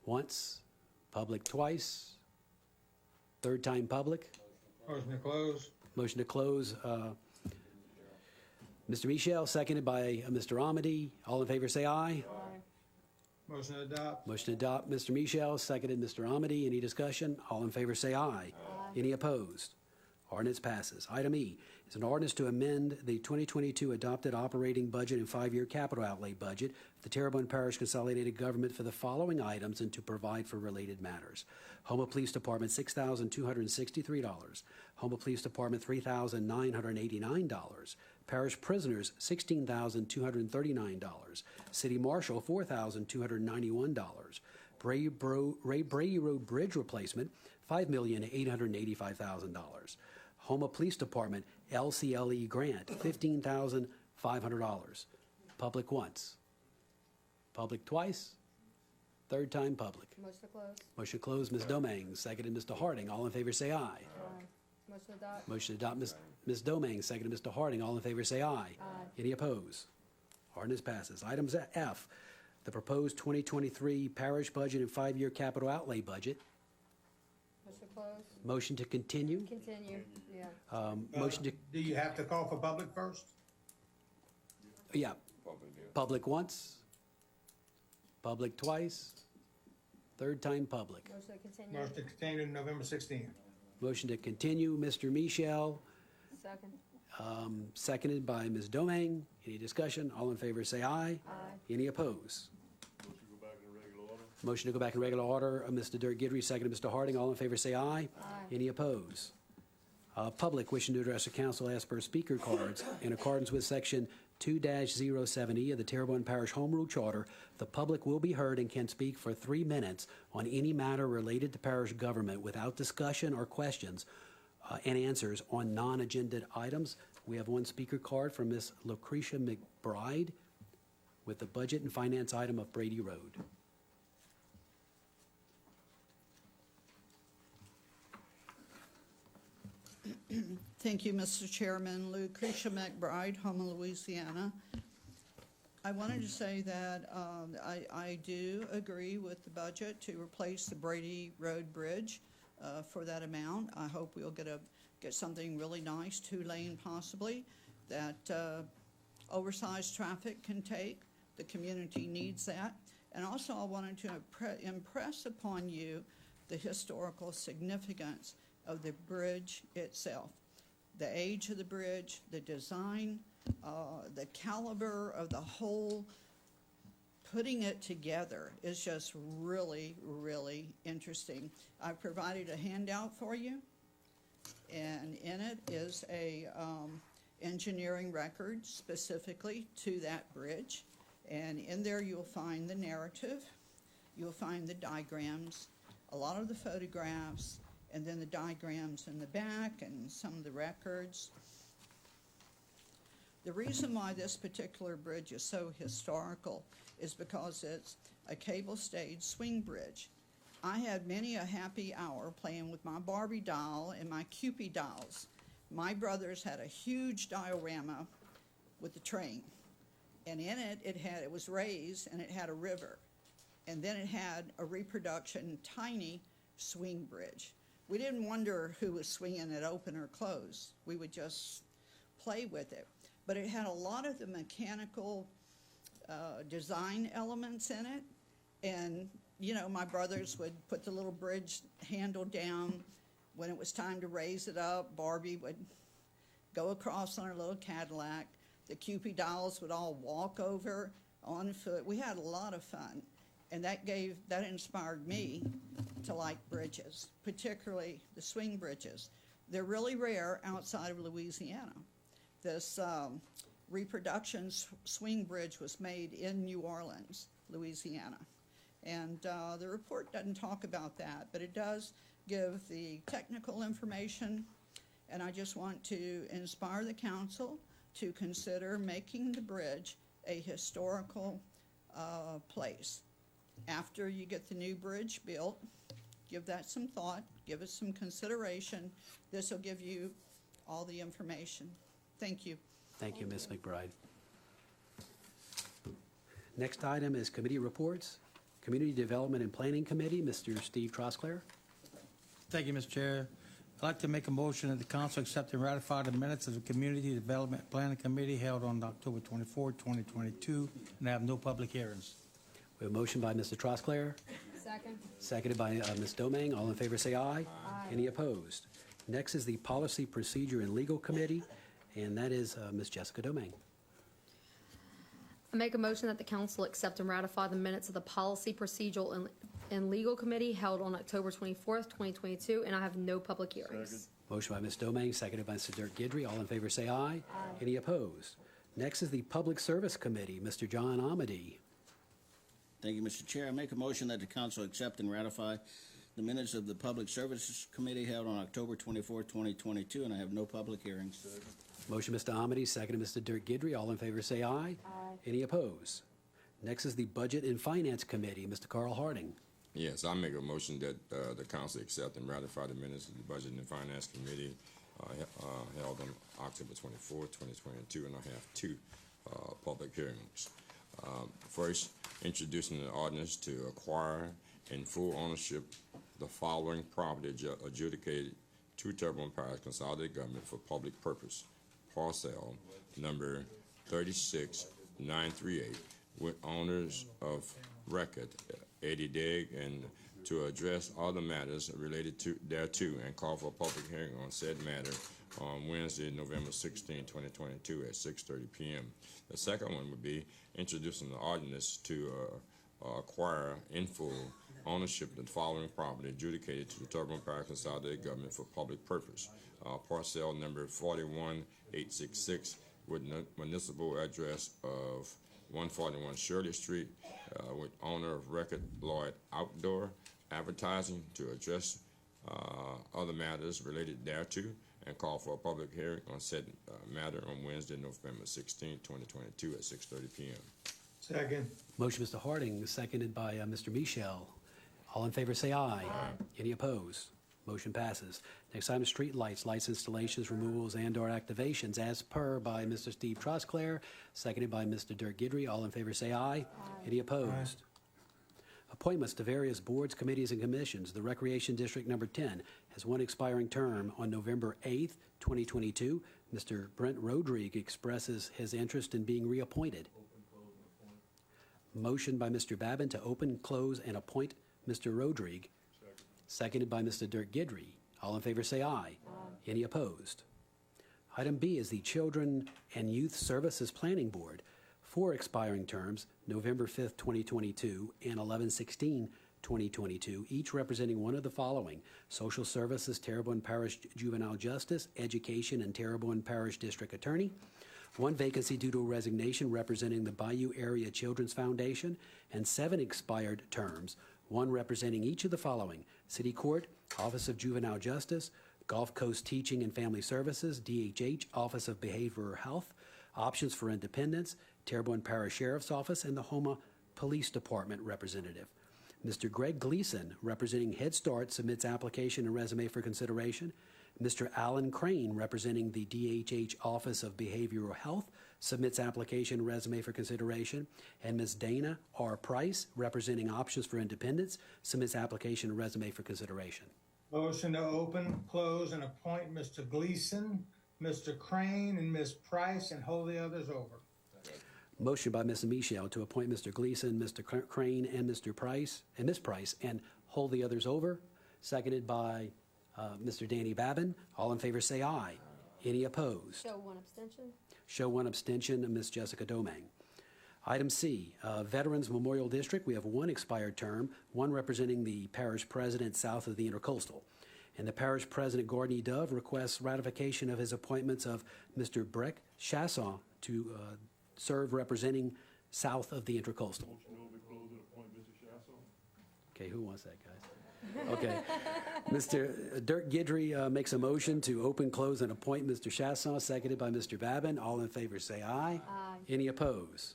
once, public twice, third time public. Motion to close. Motion to close. Mr. Michel, seconded by Mr. Amedee. All in favor say aye. Motion to adopt. Motion to adopt, Mr. Michel, seconded Mr. Amedee. Any discussion? All in favor say aye. Any opposed? Ordinance passes. Item E is an ordinance to amend the 2022 adopted operating budget and five-year capital outlay budget of the Terrebonne Parish Consolidated Government for the following items and to provide for related matters. Homa Police Department, $6,263. Homa Police Department, $3,989. Parish Prisoners, $16,239. City Marshal, $4,291. Ray Brady Road Bridge Replacement, $5,885,000. Homa Police Department, LCLE grant, $15,500. Public once. Public twice. Third time public. Motion to close. Motion to close, Ms. Domang. Seconded, Mr. Harding. All in favor say aye. Aye. Motion to adopt. Motion to adopt, Ms. Domang. Seconded, Mr. Harding. All in favor say aye. Any opposed? Ordinance passes. Item F, the proposed 2023 parish budget and five-year capital outlay budget. Motion to close. Motion to continue. Continue, yeah. Motion to, Do you have to call for public first? yeah. Public once, public twice, third time public. Motion to continue. Motion to continue to November 16th. Motion to continue, Mr. Michel, Second. seconded by Ms. Domang. Any discussion? All in favor say aye. Aye. Any opposed? Motion to go back in regular order, Mr. Dirk Guidry, seconded Mr. Harding. All in favor say aye. Any opposed? Public wishing to address the council as per speaker cards. In accordance with Section 2-07E of the Terrebonne Parish Home Rule Charter, the public will be heard and can speak for 3 minutes on any matter related to parish government without discussion or questions and answers on non-agenda items. We have one speaker card from Ms. Lucretia McBride with the budget and finance item of Brady Road. Thank you, Mr. Chairman. Lucretia McBride, Houma, Louisiana. I wanted to say that I do agree with the budget to replace the Brady Road Bridge for that amount. I hope we'll get something really nice, 2-lane possibly, that oversized traffic can take. The community needs that. And also I wanted to impress upon you the historical significance of the bridge itself. The age of the bridge, the design, the caliber of the whole, putting it together is just really, really interesting. I've provided a handout for you, and in it is a engineering record specifically to that bridge. And in there you'll find the narrative, you'll find the diagrams, a lot of the photographs, and then the diagrams in the back and some of the records. The reason why this particular bridge is so historical is because it's a cable-stayed swing bridge. I had many a happy hour playing with my Barbie doll and my Cupid dolls. My brothers had a huge diorama with the train, and in it, it was raised and it had a river, and then it had a reproduction tiny swing bridge. We didn't wonder who was swinging it open or closed. We would just play with it. But it had a lot of the mechanical design elements in it. And, you know, my brothers would put the little bridge handle down. When it was time to raise it up, Barbie would go across on her little Cadillac. The Cupid dolls would all walk over on foot. We had a lot of fun. And that inspired me to like bridges, particularly the swing bridges. They're really rare outside of Louisiana. This reproduction swing bridge was made in New Orleans, Louisiana. And the report doesn't talk about that, but it does give the technical information. And I just want to inspire the council to consider making the bridge a historical place. After you get the new bridge built, give that some thought, give it some consideration. This will give you all the information. Thank you. Thank you, Ms. McBride. Next item is committee reports. Community Development and Planning Committee, Mr. Steve Trosclair. Thank you, Mr. Chair. I'd like to make a motion that the council accept and ratify the minutes of the Community Development Planning Committee held on October 24, 2022, and have no public hearings. We have a motion by Mr. Trosclair. Second. Seconded by Ms. Domingue. All in favor say aye. Aye. Any opposed? Next is the Policy, Procedure, and Legal Committee, and that is Ms. Jessica Domingue. I make a motion that the council accept and ratify the minutes of the Policy, Procedural, and Legal Committee held on October 24th, 2022, and I have no public hearings. Second. Motion by Ms. Domingue, seconded by Mr. Dirk Guidry. All in favor say aye. Aye. Any opposed? Next is the Public Service Committee, Mr. John Amedee. Thank you, Mr. Chair. I make a motion that the council accept and ratify the minutes of the Public Services Committee held on October 24, 2022, and I have no public hearings. Motion, Mr. Amedee, seconded Mr. Dirk Guidry. All in favor say aye. Aye. Any opposed? Next is the Budget and Finance Committee, Mr. Carl Harding. Yes, I make a motion that the council accept and ratify the minutes of the Budget and Finance Committee held on October 24, 2022, and I have two public hearings. First, introducing an ordinance to acquire in full ownership the following property adjudicated to Terrebonne Parish Consolidated Government for public purpose. Parcel number 36938 with owners of record Eddie Digg, and to address other matters related to thereto and call for a public hearing on said matter on Wednesday, November 16, 2022 at 6:30 p.m. The second one would be introducing the ordinance to acquire in full ownership of the following property adjudicated to the Terrebonne Parish Consolidated Government for public purpose. Parcel number 41866 with municipal address of 141 Shirley Street, with owner of record Lloyd Outdoor Advertising, to address other matters related thereto, and call for a public hearing on said matter on Wednesday, November 16, 2022 at 6:30 p.m. Second. Motion, Mr. Harding, seconded by Mr. Michel. All in favor say aye. Any opposed? Motion passes. Next item, street lights, lights installations, removals, and/or activations, as per by Mr. Steve Trosclair, seconded by Mr. Dirk Guidry. All in favor say aye. Any opposed? Appointments to various boards, committees, and commissions. The Recreation District Number 10 has one expiring term on November 8th, 2022. Mr. Brent Rodrigue expresses his interest in being reappointed. Motion by Mr. Babin to open, close, and appoint Mr. Rodrigue. Seconded by Mr. Dirk Guidry. All in favor say aye. Any opposed? Item B is the Children and Youth Services Planning Board. 4 expiring terms, November 5th, 2022 and 11/16/2022, each representing one of the following: Social Services, Terrebonne Parish Juvenile Justice, Education, and Terrebonne Parish District Attorney. 1 vacancy due to resignation representing the Bayou Area Children's Foundation, and 7 expired terms, 1 representing each of the following: City Court, Office of Juvenile Justice, Gulf Coast Teaching and Family Services, DHH, Office of Behavioral Health, Options for Independence, Terrebonne Parish Sheriff's Office, and the Houma Police Department representative. Mr. Greg Gleason, representing Head Start, submits application and resume for consideration. Mr. Alan Crane, representing the DHH Office of Behavioral Health, submits application and resume for consideration. And Ms. Dana R. Price, representing Options for Independence, submits application and resume for consideration. Motion to open, close, and appoint Mr. Gleason, Mr. Crane, and Ms. Price, and hold the others over. Motion by Ms. Michel to appoint Mr. Gleason, Mr. Crane, and Mr. Price, and Ms. Price, and hold the others over. Seconded by Mr. Danny Babin. All in favor say aye. Any opposed? Show 1 abstention. Show 1 abstention, Ms. Jessica Domingue. Item C, Veterans Memorial District. We have 1 expired term, 1 representing the parish president south of the Intercoastal. And the parish president, Darrin W, requests ratification of his appointments of Mr. Breck Chasson to serve representing south of the Intercoastal. Okay, who wants that, guys? Okay. Mr. Dirk Guidry makes a motion to open, close, and appoint Mr. Chasson, seconded by Mr. Babin. All in favor say aye. Aye. Any opposed?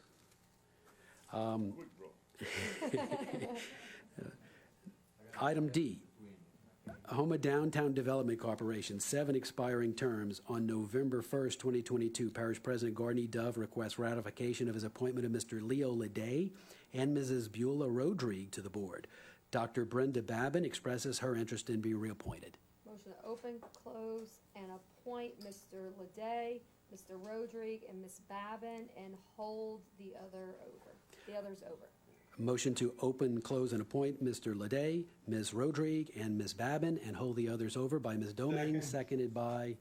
Item D, Houma Downtown Development Corporation, 7 expiring terms on November 1st, 2022. Parish President Darrin W requests ratification of his appointment of Mr. Leo Leday and Mrs. Beulah Rodrigue to the board. Dr. Brenda Babin expresses her interest in being reappointed. Motion to open, close, and appoint Mr. Leday, Mr. Rodrigue, and Ms. Babin, and hold the others over. Motion to open, close, and appoint Mr. Leday, Ms. Rodrigue, and Ms. Babin, and hold the others over by Ms. Domingue, seconded by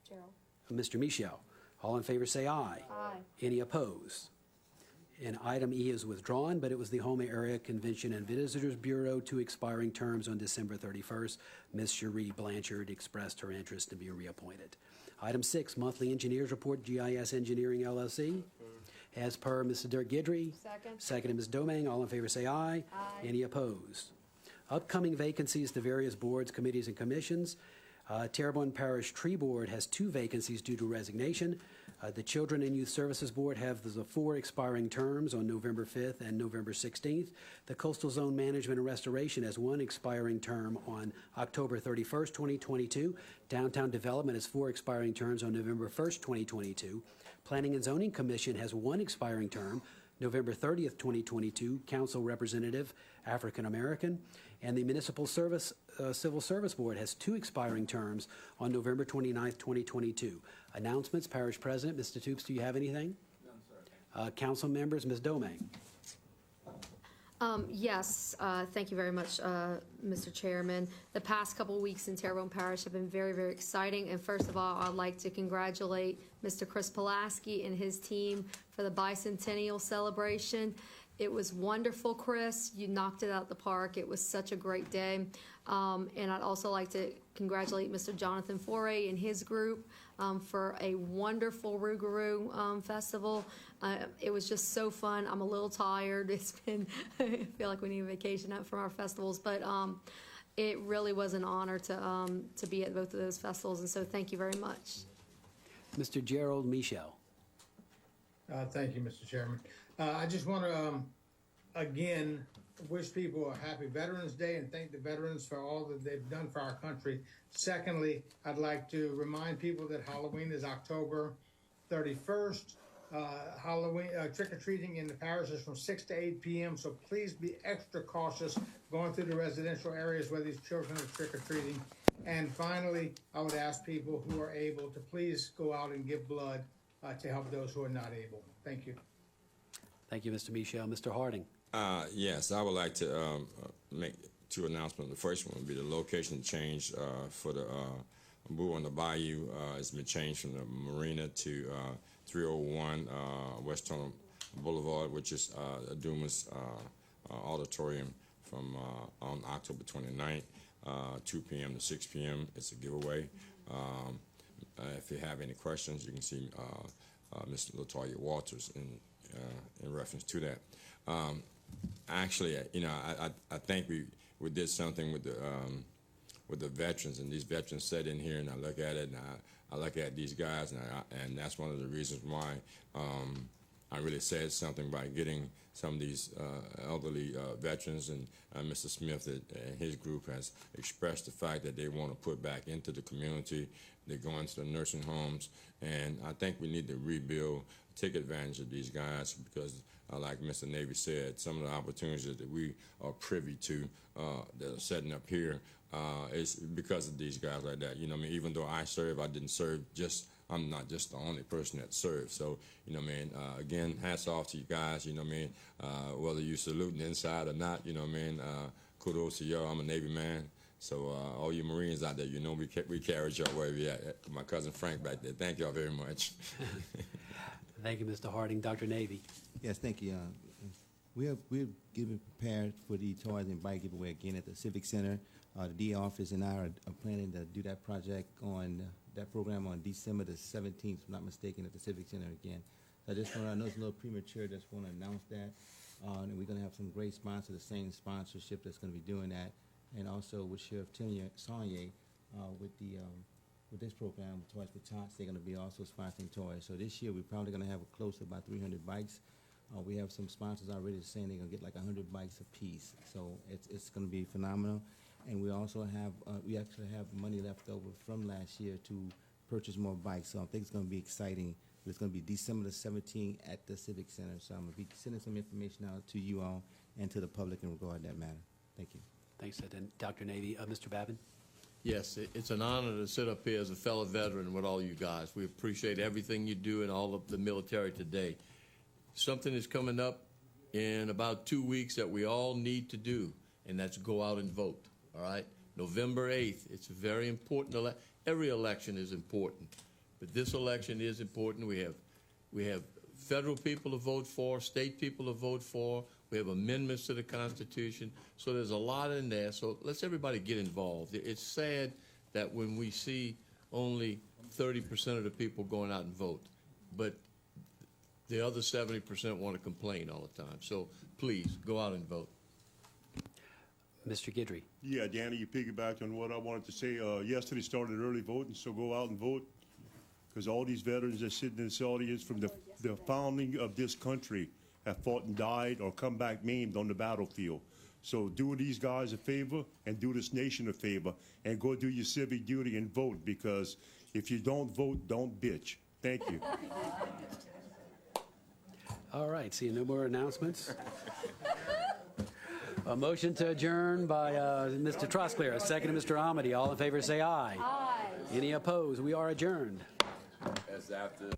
Gerald. Mr. Michel. All in favor say aye. Aye. Any opposed? And item E is withdrawn, but it was the Houma Area Convention and Visitors Bureau, 2 expiring terms on December 31st. Ms. Cherie Blanchard expressed her interest in being reappointed. Item 6, Monthly Engineers Report, GIS Engineering LLC. As per Mr. Dirk Guidry. Second. Seconded Ms. Domingue. All in favor say aye. Aye. Any opposed? Upcoming vacancies to various boards, committees, and commissions. Terrebonne Parish Tree Board has 2 vacancies due to resignation. The Children and Youth Services Board have the 4 expiring terms on November 5th and November 16th. The Coastal Zone Management and Restoration has 1 expiring term on October 31st, 2022. Downtown Development has 4 expiring terms on November 1st, 2022. Planning and Zoning Commission has 1 expiring term, November 30th, 2022, Council Representative, African American. And the Municipal Service Civil Service Board has 2 expiring terms on November 29th, 2022. Announcements, Parish President, Mr. Toops, do you have anything? None, sir. Council members, Ms. Domingue. Yes, thank you very much, Mr. Chairman. The past couple of weeks in Terrebonne Parish have been very, very exciting. And first of all, I'd like to congratulate Mr. Chris Pulaski and his team for the bicentennial celebration. It was wonderful, Chris. You knocked it out of the park. It was such a great day. And I'd also like to congratulate Mr. Jonathan Foray and his group for a wonderful Rougarou Festival. It was just so fun. I'm a little tired. It's been, I feel like we need a vacation from our festivals, but it really was an honor to be at both of those festivals, and so thank you very much. Mr. Gerald Michel. Thank you, Mr. Chairman. I just want to, again, wish people a happy Veterans Day and thank the veterans for all that they've done for our country. Secondly, I'd like to remind people that Halloween is October 31st. Halloween trick-or-treating in the parish is from 6 to 8 p.m., so please be extra cautious going through the residential areas where these children are trick-or-treating. And finally, I would ask people who are able to please go out and give blood to help those who are not able. Thank you. Thank you, Mr. Michel. Mr. Harding. Yes, I would like to make two announcements. The first one would be the location change for the Boo on the Bayou. It's been changed from the marina to 301 West Turner Boulevard, which is Dumas Auditorium from on October 29th, 2 p.m. to 6 p.m. It's a giveaway. If you have any questions, you can see Mr. LaToya Walters in reference to that. Actually, I think we did something with the veterans, and these veterans sat in here, and I look at it, and I look at these guys, and that's one of the reasons why I really said something by getting some of these elderly veterans, and Mr. Smith and his group has expressed the fact that they want to put back into the community. They're going to the nursing homes, and I think we need to rebuild, take advantage of these guys, because like Mr. Navy said, some of the opportunities that we are privy to that are setting up here is because of these guys like that. You know what I mean? Even though I serve, I didn't serve I'm not just the only person that served. So, you know what I mean? Again, hats off to you guys, you know what I mean? Whether you saluting inside or not, you know what I mean? Kudos to y'all. I'm a Navy man. So all you Marines out there, you know we carry y'all wherever you're at. My cousin Frank back there. Thank y'all very much. Thank you, Mr. Harding. Dr. Navy. Yes, thank you. We're getting prepared for the toys and bike giveaway again at the Civic Center. The D office and I are planning to do that project on that program on December the 17th, if I'm not mistaken, at the Civic Center again. So I know it's a little premature, just want to announce that. And we're going to have some great sponsors, the same sponsorship that's going to be doing that. And also with Sheriff Sonye with this program, Toys for Tots, they're going to be also sponsoring toys. So this year we're probably going to have close to about 300 bikes. We have some sponsors already saying they're going to get like 100 bikes a piece. So it's going to be phenomenal. And we also have, we actually have money left over from last year to purchase more bikes. So I think it's going to be exciting. It's going to be December the 17th at the Civic Center. So I'm going to be sending some information out to you all and to the public in regard to that matter. Thank you. Thanks, Dr. Navy. Mr. Babin? Yes, it's an honor to sit up here as a fellow veteran with all you guys. We appreciate everything you do and all of the military today. Something is coming up in about 2 weeks that we all need to do, and that's go out and vote, all right? November 8th, it's a very important every election is important, but this election is important. We have federal people to vote for, state people to vote for. We have amendments to the Constitution. So there's a lot in there. So let's everybody get involved. It's sad that when we see only 30% of the people going out and vote, but the other 70% want to complain all the time. So please, go out and vote. Mr. Guidry. Yeah, Danny, you piggybacked on what I wanted to say. Yesterday started early voting, so go out and vote, because all these veterans that sit in this audience from the founding of this country have fought and died or come back maimed on the battlefield. So do these guys a favor and do this nation a favor and go do your civic duty and vote, because if you don't vote, don't bitch. Thank you. All right, seeing no more announcements. A motion to adjourn by Mr. Trosclair, a second to Mr. Amedee. All in favor say aye. Aye. Any opposed? We are adjourned. As after